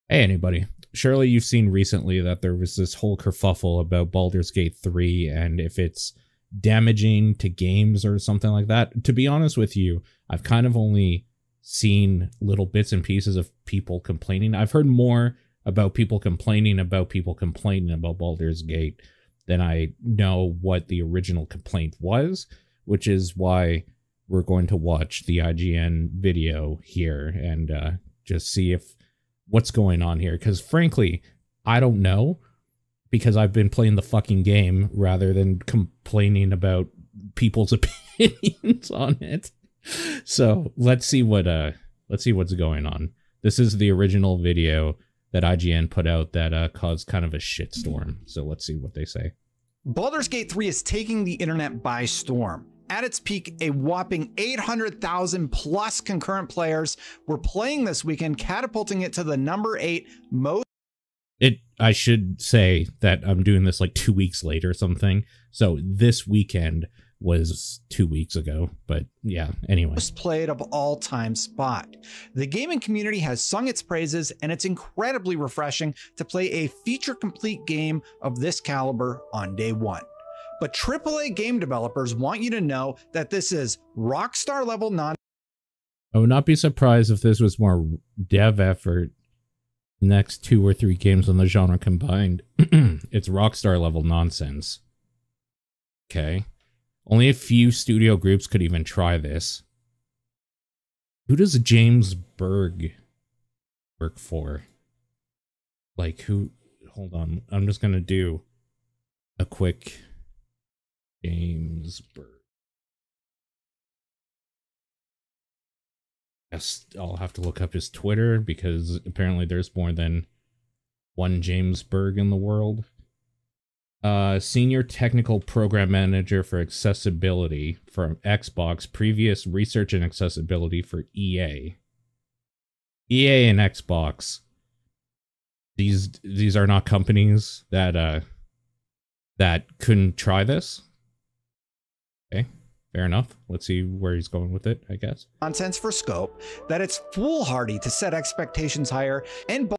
Hey, anybody. Surely you've seen recently that there was this whole kerfuffle about Baldur's Gate 3 and if it's damaging to games or something like that. To be honest with you, I've kind of only seen little bits and pieces of people complaining. I've heard more about people complaining about Baldur's Gate than I know what the original complaint was, which is why we're going to watch the IGN video here and just see if what's going on here, because frankly I don't know, because I've been playing the fucking game rather than complaining about people's opinions on it. So let's see what's going on. This is the original video that IGN put out that caused kind of a shitstorm, so let's see what they say. Baldur's Gate 3 is taking the internet by storm. At its peak, a whopping 800,000 plus concurrent players were playing this weekend, catapulting it to the number 8 most. I should say that I'm doing this like 2 weeks late or something. So this weekend was 2 weeks ago, but yeah, anyway. Most played of all time spot. The gaming community has sung its praises, and it's incredibly refreshing to play a feature complete game of this caliber on day one. But AAA game developers want you to know that this is rockstar level non. I would not be surprised if this was more dev effort. Next 2 or 3 games on the genre combined. It's rockstar level nonsense. Okay. Only a few studio groups could even try this. Who does James Berg work for? Like who? Hold on. I'm just gonna do a quick James Berg. Yes, I'll have to look up his Twitter because apparently there's more than one James Berg in the world. Senior Technical Program Manager for Accessibility for Xbox, previous research and accessibility for EA. EA and Xbox. These are not companies that that couldn't try this. Okay, fair enough. Let's see where he's going with it, I guess. Nonsense for scope, that it's foolhardy to set expectations higher, and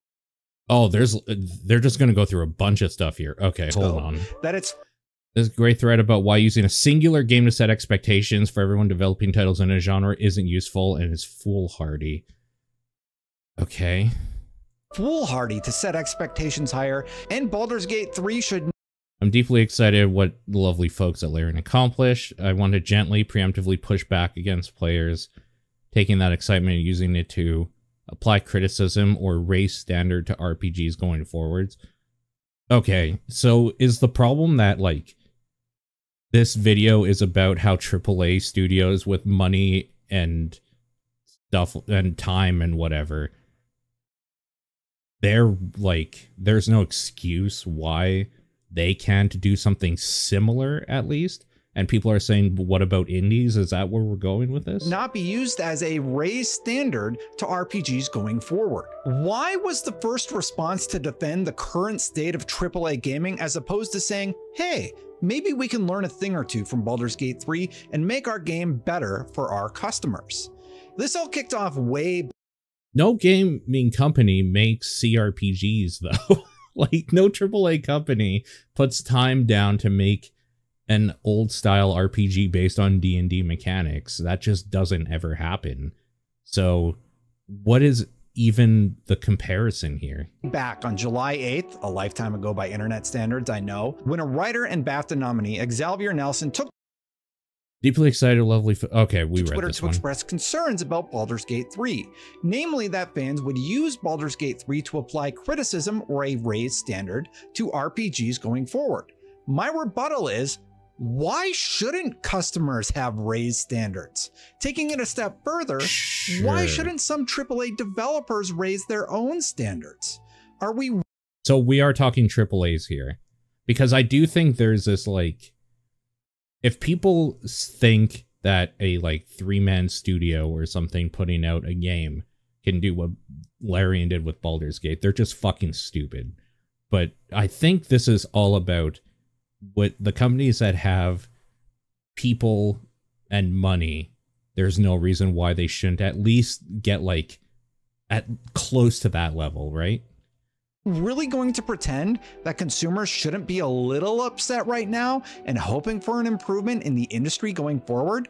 oh, they're just going to go through a bunch of stuff here. Okay, hold on. There's a great thread about why using a singular game to set expectations for everyone developing titles in a genre isn't useful and is foolhardy. Okay. Foolhardy to set expectations higher, and Baldur's Gate 3 should. I'm deeply excited what the lovely folks at Larian accomplished. I want to gently, preemptively push back against players taking that excitement and using it to apply criticism or raise standard to RPGs going forwards. Okay, so is the problem that, like, this video is about how AAA studios with money and stuff and time and whatever, they're like, there's no excuse why they can't do something similar at least? And people are saying, what about indies? Is that where we're going with this? Not be used as a raised standard to RPGs going forward. Why was the first response to defend the current state of AAA gaming as opposed to saying, hey, maybe we can learn a thing or two from Baldur's Gate 3 and make our game better for our customers? This all kicked off way. No gaming company makes CRPGs though. Like, no AAA company puts time down to make an old style RPG based on D&D mechanics. That just doesn't ever happen. So what is even the comparison here? Back on July 8th, a lifetime ago by internet standards, I know, when a writer and BAFTA nominee, Xavier Nelson, took deeply excited, lovely. Okay, we read Twitter this to one. Express concerns about Baldur's Gate 3, namely that fans would use Baldur's Gate 3 to apply criticism or a raised standard to RPGs going forward. My rebuttal is, why shouldn't customers have raised standards? Taking it a step further, why shouldn't some AAA developers raise their own standards? Are we? So we are talking AAAs here, because I do think there's this, like, if people think that a like 3-man studio or something putting out a game can do what Larian did with Baldur's Gate, they're just fucking stupid. But I think this is all about what the companies that have people and money. There's no reason why they shouldn't at least get like at close to that level, right? Really going to pretend that consumers shouldn't be a little upset right now and hoping for an improvement in the industry going forward?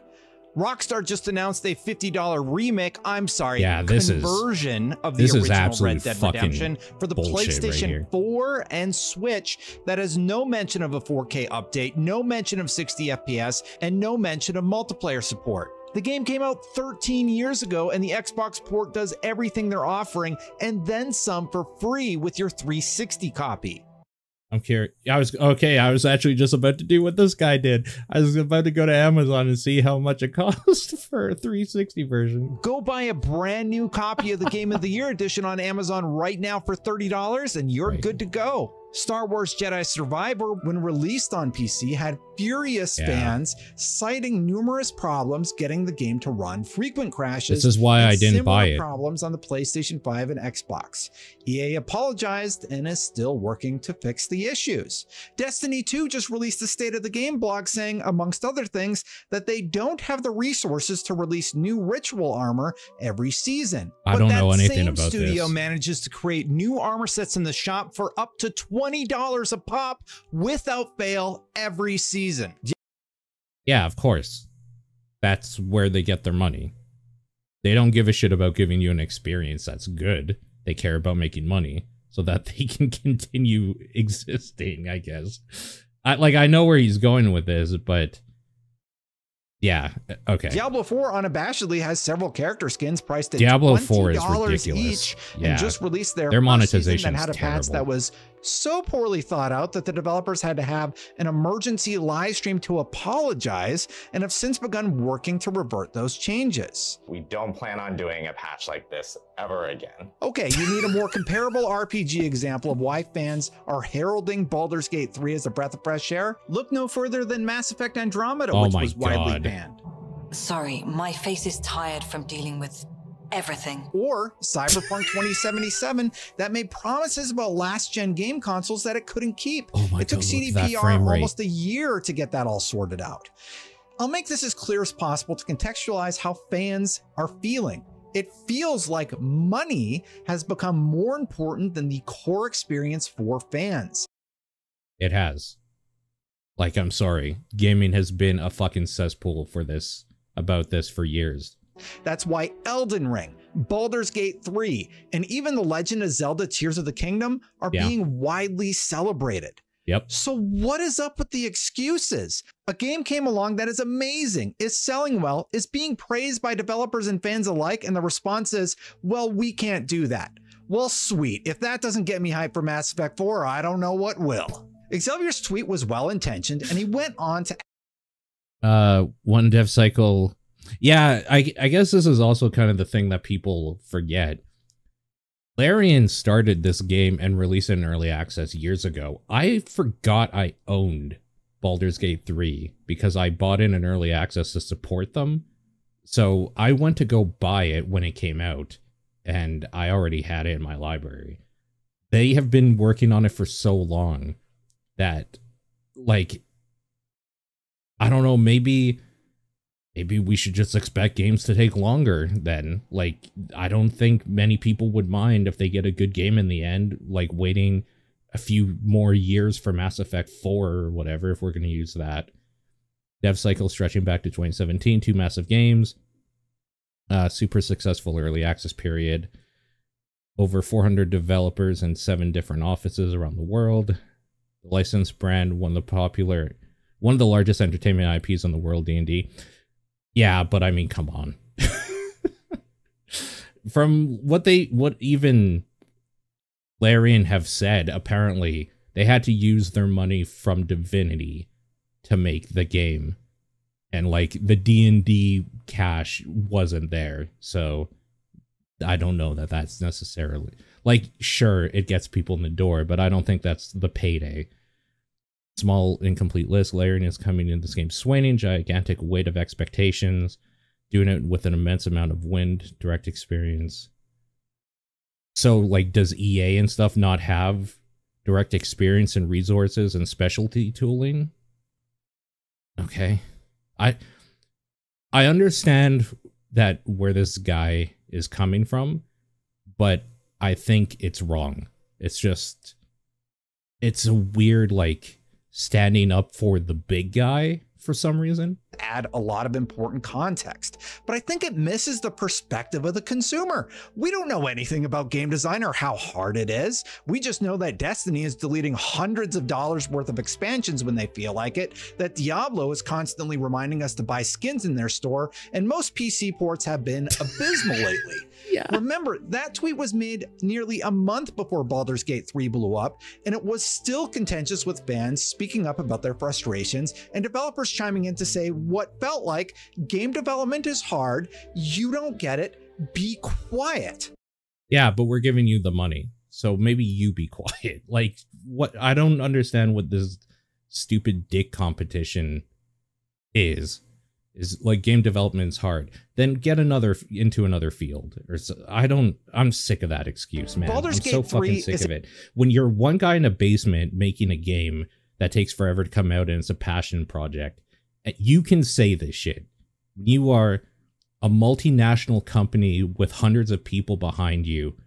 Rockstar just announced a $50 remake, conversion of the original Red Dead Redemption for the PlayStation 4 and Switch that has no mention of a 4K update, no mention of 60 FPS, and no mention of multiplayer support. The game came out 13 years ago, and the Xbox port does everything they're offering and then some for free with your 360 copy. I'm curious. I was actually just about to do what this guy did. I was about to go to Amazon and see how much it costs for a 360 version. Go buy a brand new copy of the Game of the Year edition on Amazon right now for $30 and you're good to go. Star Wars Jedi Survivor, when released on PC, had furious fans citing numerous problems getting the game to run, frequent crashes. This is why I didn't buy it. Problems on the PlayStation 5 and Xbox. EA apologized and is still working to fix the issues. Destiny 2 just released a State of the Game blog saying, amongst other things, that they don't have the resources to release new ritual armor every season. I don't know anything about this. The studio manages to create new armor sets in the shop for up to $20 a pop without fail every season. Yeah, of course. That's where they get their money. They don't give a shit about giving you an experience that's good. They care about making money so that they can continue existing, I guess. I know where he's going with this, but yeah, okay. Diablo 4 unabashedly has several character skins priced at Diablo 4 is $20 ridiculous. Each, yeah. And just released their monetization that had a patch that was so poorly thought out that the developers had to have an emergency live stream to apologize and have since begun working to revert those changes. We don't plan on doing a patch like this ever again. Okay, you need a more comparable RPG example of why fans are heralding Baldur's Gate 3 as a breath of fresh air? Look no further than Mass Effect Andromeda, which was widely banned. Sorry, my face is tired from dealing with everything. Or Cyberpunk 2077 that made promises about last-gen game consoles that it couldn't keep. It took CDPR almost a year to get that all sorted out. I'll make this as clear as possible to contextualize how fans are feeling. It feels like money has become more important than the core experience for fans. It has. Like, I'm sorry. Gaming has been a fucking cesspool for this, about this for years. That's why Elden Ring, Baldur's Gate 3, and even The Legend of Zelda Tears of the Kingdom are being widely celebrated. Yep. So what is up with the excuses? A game came along that is amazing, is selling well, is being praised by developers and fans alike, and the response is, well, we can't do that. Well, sweet. If that doesn't get me hyped for Mass Effect 4, I don't know what will. Xavier's tweet was well-intentioned, and he went on to... one dev cycle... Yeah, I guess this is also kind of the thing that people forget. Larian started this game and released it in early access years ago. I forgot I owned Baldur's Gate 3 because I bought it in early access to support them. So I went to go buy it when it came out, and I already had it in my library. They have been working on it for so long that, like, I don't know, maybe we should just expect games to take longer then. Like, I don't think many people would mind if they get a good game in the end, like waiting a few more years for Mass Effect 4 or whatever, if we're going to use that. Dev cycle stretching back to 2017, 2 massive games, super successful early access period, over 400 developers and 7 different offices around the world. The licensed brand, one of the largest entertainment IPs in the world, D&D. Yeah, but I mean, come on. From what even Larian have said, apparently they had to use their money from Divinity to make the game. And like the D&D cash wasn't there. So I don't know that that's necessarily, like, sure, it gets people in the door, but I don't think that's the payday. Small, incomplete list. Larian is coming into this game swinging, gigantic weight of expectations, doing it with an immense amount of wind, direct experience. So, like, does EA and stuff not have direct experience and resources and specialty tooling? Okay. I understand that where this guy is coming from, but I think it's wrong. It's just, it's a weird, like, standing up for the big guy for some reason. Add a lot of important context, but I think it misses the perspective of the consumer. We don't know anything about game design or how hard it is. We just know that Destiny is deleting hundreds of dollars worth of expansions when they feel like it, that Diablo is constantly reminding us to buy skins in their store, and most PC ports have been abysmal lately. Yeah. Remember, that tweet was made nearly a month before Baldur's Gate 3 blew up, and it was still contentious with fans speaking up about their frustrations and developers chiming in to say what felt like game development is hard, you don't get it, be quiet. Yeah, but we're giving you the money, so maybe you be quiet. Like, what? I don't understand what this stupid dick competition is like. Game development's hard, then get into another field, or I'm sick of that excuse, man. Baldur's I'm Gate so 3 fucking sick of it. When you're one guy in a basement making a game that takes forever to come out and it's a passion project, you can say this shit. You are a multinational company with hundreds of people behind you.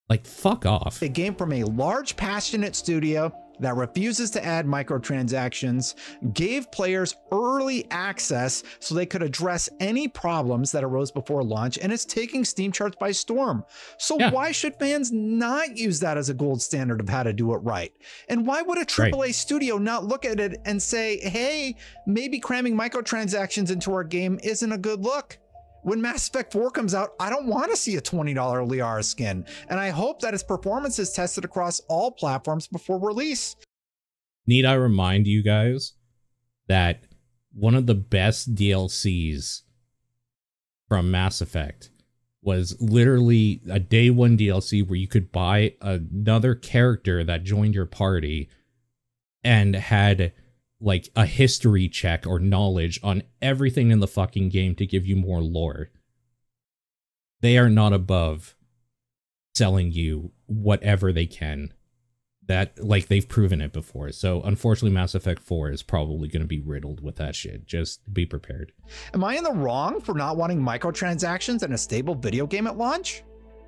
Like, fuck off. A game from a large, passionate studio that refuses to add microtransactions, gave players early access so they could address any problems that arose before launch, and it's taking Steam charts by storm. So why should fans not use that as a gold standard of how to do it right? And why would a AAA studio not look at it and say, hey, maybe cramming microtransactions into our game isn't a good look? When Mass Effect 4 comes out, I don't want to see a $20 Liara skin, and I hope that its performance is tested across all platforms before release. Need I remind you guys that one of the best DLCs from Mass Effect was literally a day one DLC where you could buy another character that joined your party and had like a history check or knowledge on everything in the fucking game to give you more lore. They are not above selling you whatever they can. That, like, they've proven it before. So unfortunately, Mass Effect 4 is probably going to be riddled with that shit. Just be prepared. Am I in the wrong for not wanting microtransactions and a stable video game at launch?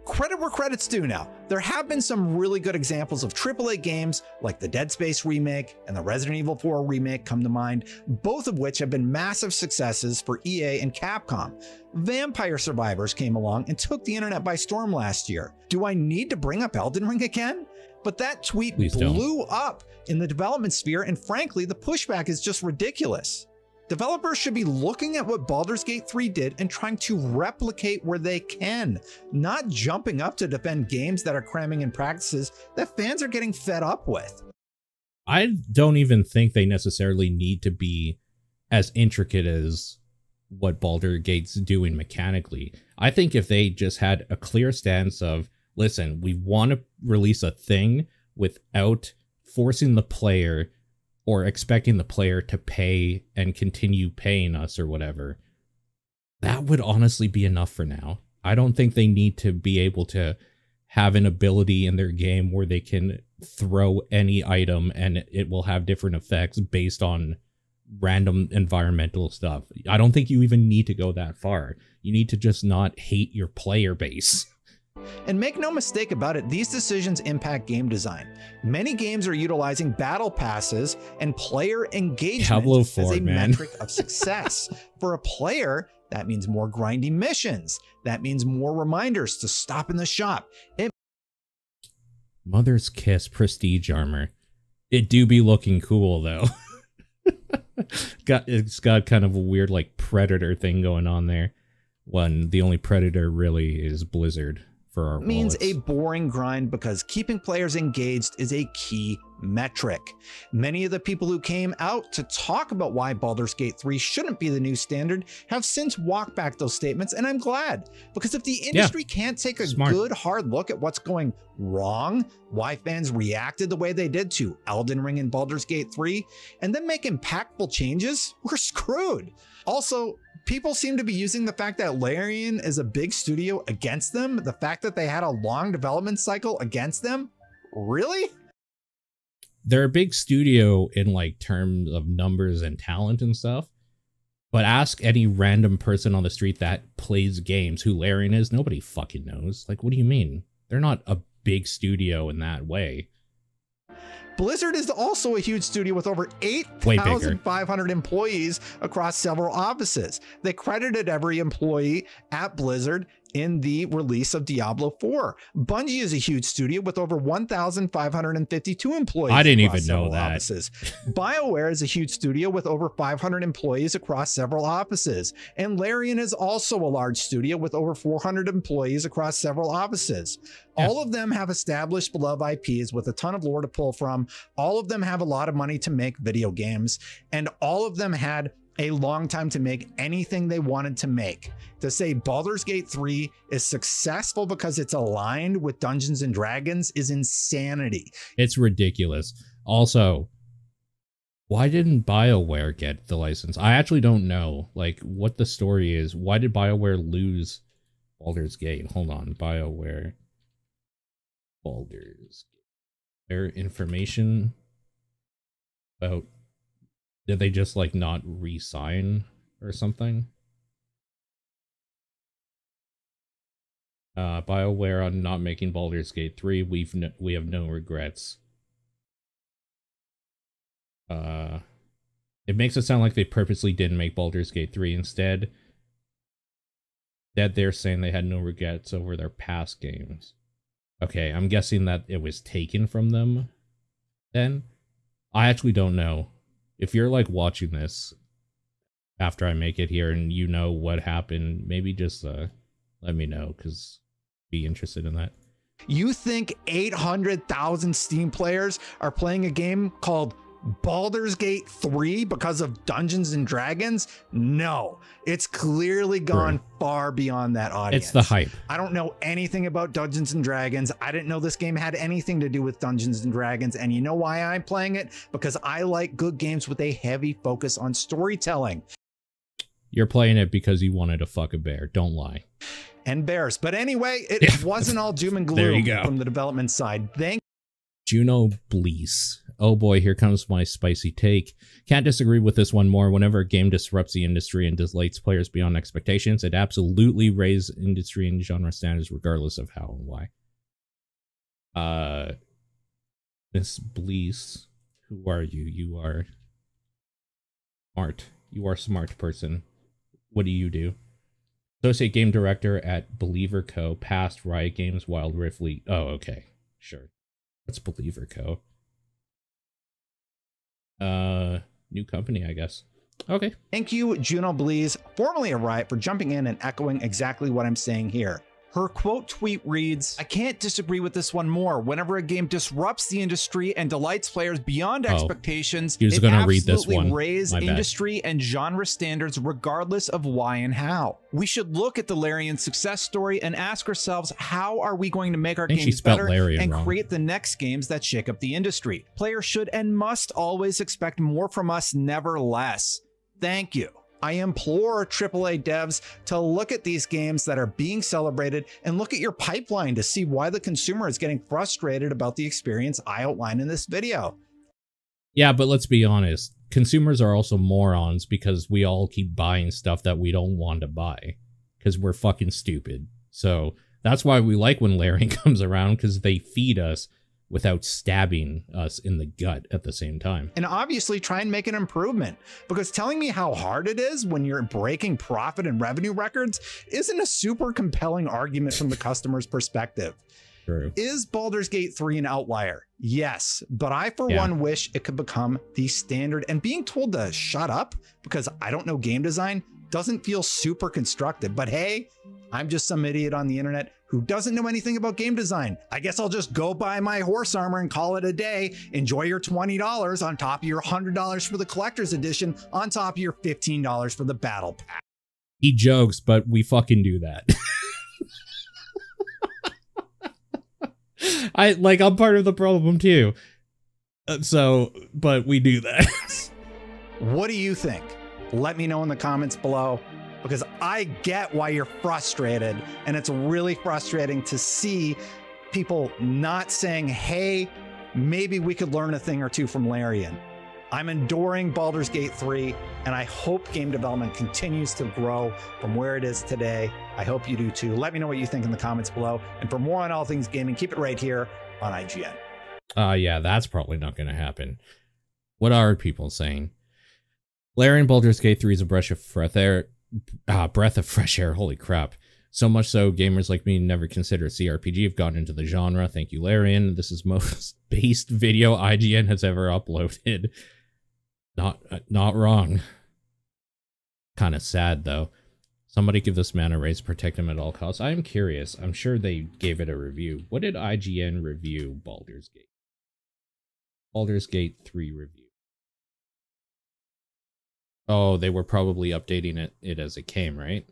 Credit where credit's due now. There have been some really good examples of AAA games like the Dead Space remake and the Resident Evil 4 remake come to mind, both of which have been massive successes for EA and Capcom. Vampire Survivors came along and took the internet by storm last year. Do I need to bring up Elden Ring again? But that tweet blew up in the development sphere, and frankly, the pushback is just ridiculous. Developers should be looking at what Baldur's Gate 3 did and trying to replicate where they can, not jumping up to defend games that are cramming in practices that fans are getting fed up with. I don't even think they necessarily need to be as intricate as what Baldur's Gate's doing mechanically. I think if they just had a clear stance of, listen, we want to release a thing without forcing the player or expecting the player to pay and continue paying us or whatever, that would honestly be enough for now. I don't think they need to be able to have an ability in their game where they can throw any item and it will have different effects based on random environmental stuff. I don't think you even need to go that far. You need to just not hate your player base. And make no mistake about it, these decisions impact game design. Many games are utilizing battle passes and player engagement as a metric of success. For a player, that means more grindy missions. That means more reminders to stop in the shop. Mother's Kiss prestige armor. It do be looking cool though. It's got kind of a weird like Predator thing going on there. When the only Predator really is Blizzard. It means a boring grind because keeping players engaged is a key metric. Many of the people who came out to talk about why Baldur's Gate 3 shouldn't be the new standard have since walked back those statements, and I'm glad, because if the industry can't take a good hard look at what's going wrong, why fans reacted the way they did to Elden Ring and Baldur's Gate 3, and then make impactful changes, we're screwed. Also, people seem to be using the fact that Larian is a big studio against them, the fact that they had a long development cycle against them. Really? They're a big studio in like terms of numbers and talent and stuff, but ask any random person on the street that plays games who Larian is, nobody fucking knows. Like, what do you mean? They're not a big studio in that way. Blizzard is also a huge studio with over Way bigger. 8,500 employees across several offices. They credited every employee at Blizzard in the release of Diablo 4. Bungie is a huge studio with over 1,552 employees. I didn't across even know several that. Offices. BioWare is a huge studio with over 500 employees across several offices. And Larian is also a large studio with over 400 employees across several offices. Yeah. All of them have established beloved IPs with a ton of lore to pull from. All of them have a lot of money to make video games, and all of them had a long time to make anything they wanted to make. To say Baldur's Gate 3 is successful because it's aligned with Dungeons and Dragons is insanity. It's ridiculous. Also, why didn't BioWare get the license? I actually don't know, like, what the story is. Why did BioWare lose Baldur's Gate? Hold on, BioWare. Baldur's Gate. Their information about, did they just like not re-sign or something? BioWare on not making Baldur's Gate 3. We have no regrets. It makes it sound like they purposely didn't make Baldur's Gate 3. Instead, that they're saying they had no regrets over their past games. Okay, I'm guessing that it was taken from them then. I actually don't know. If you're like watching this after I make it here and you know what happened, maybe just let me know, because I'd be interested in that. You think 800,000 Steam players are playing a game called Baldur's Gate 3 because of Dungeons and Dragons? No, it's clearly gone far beyond that audience. It's the hype. I don't know anything about Dungeons and Dragons. I didn't know this game had anything to do with Dungeons and Dragons. And you know why I'm playing it? Because I like good games with a heavy focus on storytelling. You're playing it because you wanted to fuck a bear. Don't lie. And bears. But anyway, it wasn't all doom and There you gloom go. from the development side. Juno Blease. Oh boy, here comes my spicy take. Can't disagree with this one more. Whenever a game disrupts the industry and delights players beyond expectations, it absolutely raises industry and genre standards regardless of how and why. Miss Blease, who are you? You are smart. You are a smart person. What do you do? Associate Game Director at Believer Co. Past Riot Games, Wild Rift League. Oh, okay. Sure. What's Believer Co.? New company, I guess. Okay. Thank you, Juno Blease, formerly of Riot, for jumping in and echoing exactly what I'm saying here. Her quote tweet reads, "I can't disagree with this one more. Whenever a game disrupts the industry and delights players beyond expectations, he was it gonna read this absolutely one. raises My bad. industry and genre standards regardless of why and how. We should look at the Larian success story and ask ourselves, how are we going to make our I think she games spelled better Larian and wrong. create the next games that shake up the industry? Players should and must always expect more from us, never less. Thank you." I implore AAA devs to look at these games that are being celebrated and look at your pipeline to see why the consumer is getting frustrated about the experience I outlined in this video. Yeah, but let's be honest. Consumers are also morons because we all keep buying stuff that we don't want to buy because we're fucking stupid. So that's why we like when Larian comes around, because they feed us without stabbing us in the gut at the same time. And obviously try and make an improvement, because telling me how hard it is when you're breaking profit and revenue records isn't a super compelling argument from the customer's perspective. True. Is Baldur's Gate 3 an outlier? Yes, but I for one wish it could become the standard, and being told to shut up because I don't know game design doesn't feel super constructive. But hey, I'm just some idiot on the internet who doesn't know anything about game design. I guess I'll just go buy my horse armor and call it a day. Enjoy your $20 on top of your $100 for the collector's edition, on top of your $15 for the battle pack. He jokes, but we fucking do that. I'm part of the problem too. But we do that. What do you think? Let me know in the comments below, because I get why you're frustrated, and it's really frustrating to see people not saying, hey, maybe we could learn a thing or two from Larian. I'm enduring Baldur's Gate 3, and I hope game development continues to grow from where it is today. I hope you do too. Let me know what you think in the comments below. And for more on all things gaming, keep it right here on IGN. Yeah, that's probably not going to happen. What are people saying? Larian Baldur's Gate 3 is a breath of fresh air. Holy crap. So much so, gamers like me never consider CRPG have gotten into the genre. Thank you, Larian. This is most based video IGN has ever uploaded. Not wrong. Kind of sad, though. Somebody give this man a raise, protect him at all costs. I am curious. I'm sure they gave it a review. What did IGN review Baldur's Gate? Baldur's Gate 3 review. Oh, they were probably updating it as it came, right?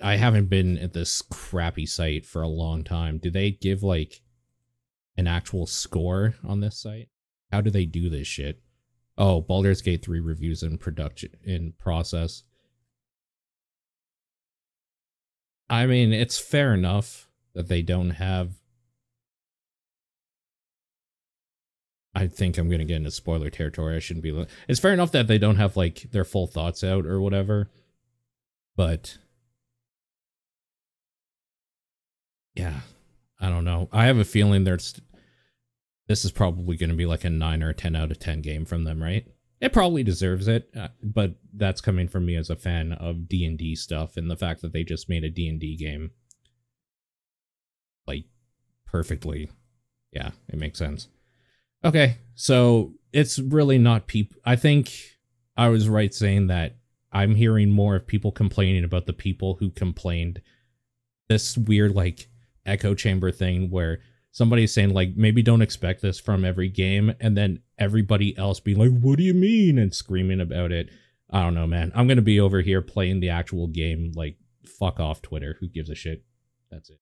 I haven't been at this crappy site for a long time. Do they give, like, an actual score on this site? How do they do this shit? Oh, Baldur's Gate 3 reviews in process. I mean, it's fair enough that they don't have... I think I'm going to get into spoiler territory. I shouldn't be... It's fair enough that they don't have, like, their full thoughts out or whatever. But... yeah, I don't know. I have a feeling this is probably going to be like a 9 or a 10 out of 10 game from them, right? It probably deserves it, but that's coming from me as a fan of D&D stuff and the fact that they just made a D&D game. Like, perfectly. Yeah, it makes sense. Okay, so it's really not people. I think I was right saying that I'm hearing more of people complaining about the people who complained. This weird, like, echo chamber thing where somebody's saying, like, maybe don't expect this from every game, and then everybody else being like, what do you mean? And screaming about it. I don't know, man. I'm gonna be over here playing the actual game. Like, fuck off, Twitter. Who gives a shit? That's it.